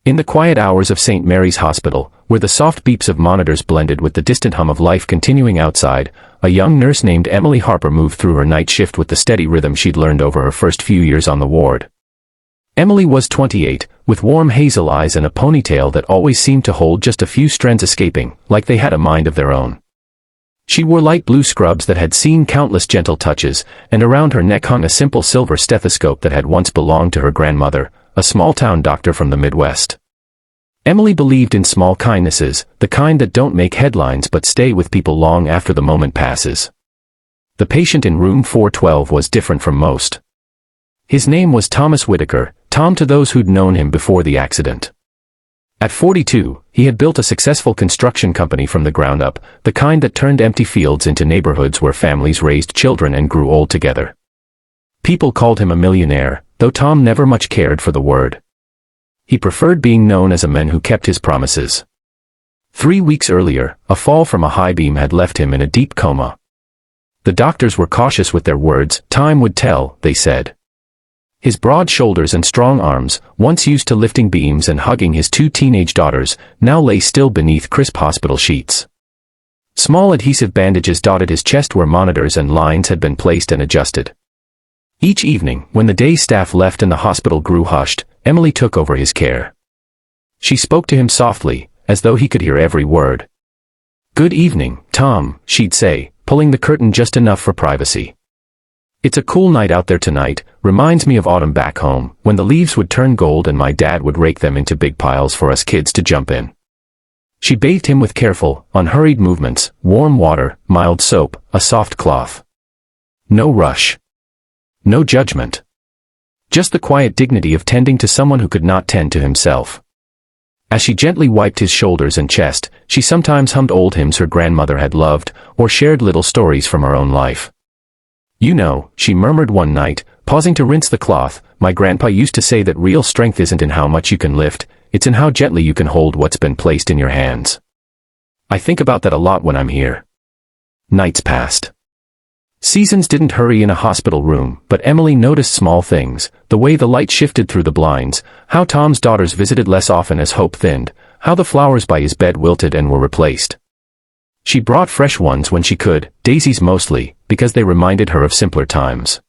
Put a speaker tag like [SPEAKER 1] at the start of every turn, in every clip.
[SPEAKER 1] In the quiet hours of St. Mary's Hospital, where the soft beeps of monitors blended with the distant hum of life continuing outside, a young nurse named Emily Harper moved through her night shift with the steady rhythm she'd learned over her first few years on the ward. Emily was 28, with warm hazel eyes and a ponytail that always seemed to hold just a few strands escaping, like they had a mind of their own. She wore light blue scrubs that had seen countless gentle touches, and around her neck hung a simple silver stethoscope that had once belonged to her grandmother, a small-town doctor from the Midwest. Emily believed in small kindnesses, the kind that don't make headlines but stay with people long after the moment passes. The patient in room 412 was different from most. His name was Thomas Whitaker, Tom to those who'd known him before the accident. At 42, he had built a successful construction company from the ground up, the kind that turned empty fields into neighborhoods where families raised children and grew old together. People called him a millionaire, though Tom never much cared for the word. He preferred being known as a man who kept his promises. 3 weeks earlier, a fall from a high beam had left him in a deep coma. The doctors were cautious with their words. Time would tell, they said. His broad shoulders and strong arms, once used to lifting beams and hugging his 2 teenage daughters, now lay still beneath crisp hospital sheets. Small adhesive bandages dotted his chest where monitors and lines had been placed and adjusted. Each evening, when the day staff left and the hospital grew hushed, Emily took over his care. She spoke to him softly, as though he could hear every word. "Good evening, Tom," she'd say, pulling the curtain just enough for privacy. "It's a cool night out there tonight, reminds me of autumn back home, when the leaves would turn gold and my dad would rake them into big piles for us kids to jump in." She bathed him with careful, unhurried movements, warm water, mild soap, a soft cloth. No rush. No judgment. Just the quiet dignity of tending to someone who could not tend to himself. As she gently wiped his shoulders and chest, she sometimes hummed old hymns her grandmother had loved, or shared little stories from her own life. "You know," she murmured one night, pausing to rinse the cloth, "my grandpa used to say that real strength isn't in how much you can lift, it's in how gently you can hold what's been placed in your hands." I think about that a lot when I'm here. Nights passed. Seasons didn't hurry in a hospital room, but Emily noticed small things, the way the light shifted through the blinds, how Tom's daughters visited less often as hope thinned, how the flowers by his bed wilted and were replaced. She brought fresh ones when she could, daisies mostly, because they reminded her of simpler times.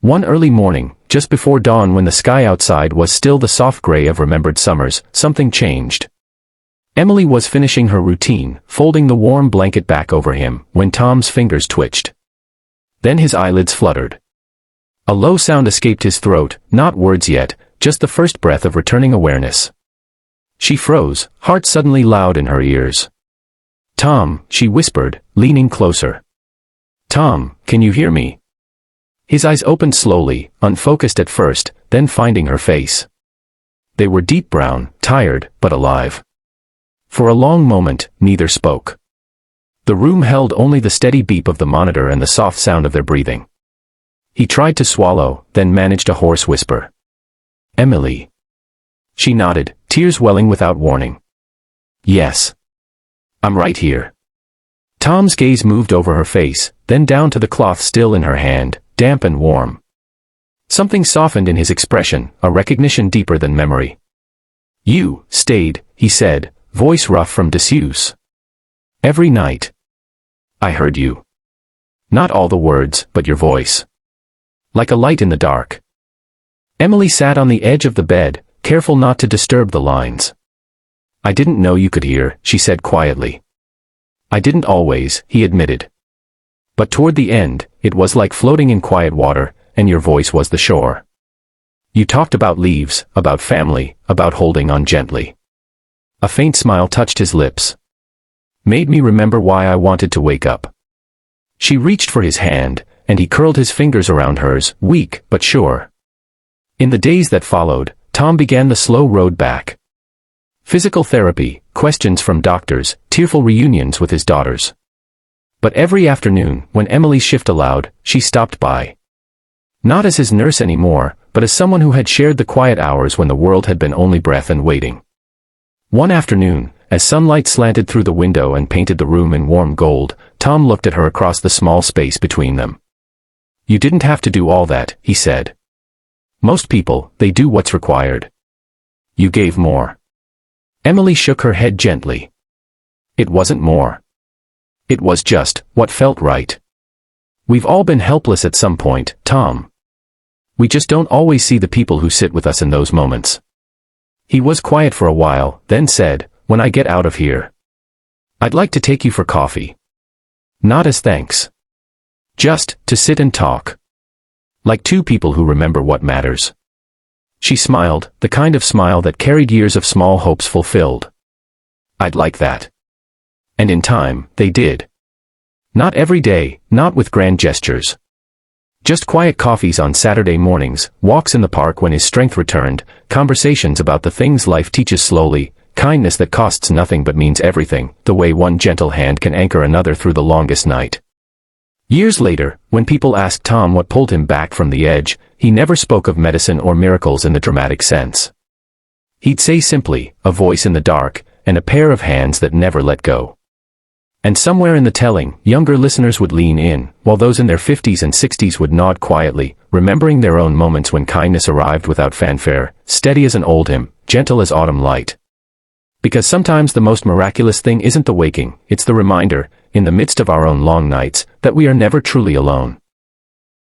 [SPEAKER 1] One early morning, just before dawn when the sky outside was still the soft gray of remembered summers, something changed. Emily was finishing her routine, folding the warm blanket back over him, when Tom's fingers twitched. Then his eyelids fluttered. A low sound escaped his throat, not words yet, just the first breath of returning awareness. She froze, heart suddenly loud in her ears. "Tom," she whispered, leaning closer. "Tom, can you hear me?" His eyes opened slowly, unfocused at first, then finding her face. They were deep brown, tired, but alive. For a long moment, neither spoke. The room held only the steady beep of the monitor and the soft sound of their breathing. He tried to swallow, then managed a hoarse whisper. "Emily." She nodded, tears welling without warning. "Yes. I'm right here." Tom's gaze moved over her face, then down to the cloth still in her hand, damp and warm. Something softened in his expression, a recognition deeper than memory. "You stayed," he said, voice rough from disuse. "Every night. I heard you. Not all the words, but your voice. Like a light in the dark." Emily sat on the edge of the bed, careful not to disturb the lines. "I didn't know you could hear," she said quietly. "I didn't always," he admitted. "But toward the end, it was like floating in quiet water, and your voice was the shore. You talked about leaves, about family, about holding on gently." A faint smile touched his lips. "Made me remember why I wanted to wake up." She reached for his hand, and he curled his fingers around hers, weak but sure. In the days that followed, Tom began the slow road back. Physical therapy, questions from doctors, tearful reunions with his daughters. But every afternoon, when Emily's shift allowed, she stopped by. Not as his nurse anymore, but as someone who had shared the quiet hours when the world had been only breath and waiting. One afternoon, as sunlight slanted through the window and painted the room in warm gold, Tom looked at her across the small space between them. "You didn't have to do all that," he said. "Most people, they do what's required. You gave more. Emily shook her head gently. It wasn't more. It was just what felt right. We've all been helpless at some point, Tom. We just don't always see the people who sit with us in those moments. He was quiet for a while, then said, when I get out of here, I'd like to take you for coffee. Not as thanks. Just to sit and talk. Like two people who remember what matters. She smiled, the kind of smile that carried years of small hopes fulfilled. I'd like that. And in time, they did. Not every day, not with grand gestures. Just quiet coffees on Saturday mornings, walks in the park when his strength returned, conversations about the things life teaches slowly, kindness that costs nothing but means everything, the way one gentle hand can anchor another through the longest night. Years later, when people asked Tom what pulled him back from the edge, he never spoke of medicine or miracles in the dramatic sense. He'd say simply, a voice in the dark, and a pair of hands that never let go. And somewhere in the telling, younger listeners would lean in, while those in their 50s and 60s would nod quietly, remembering their own moments when kindness arrived without fanfare, steady as an old hymn, gentle as autumn light. Because sometimes the most miraculous thing isn't the waking, it's the reminder, in the midst of our own long nights, that we are never truly alone.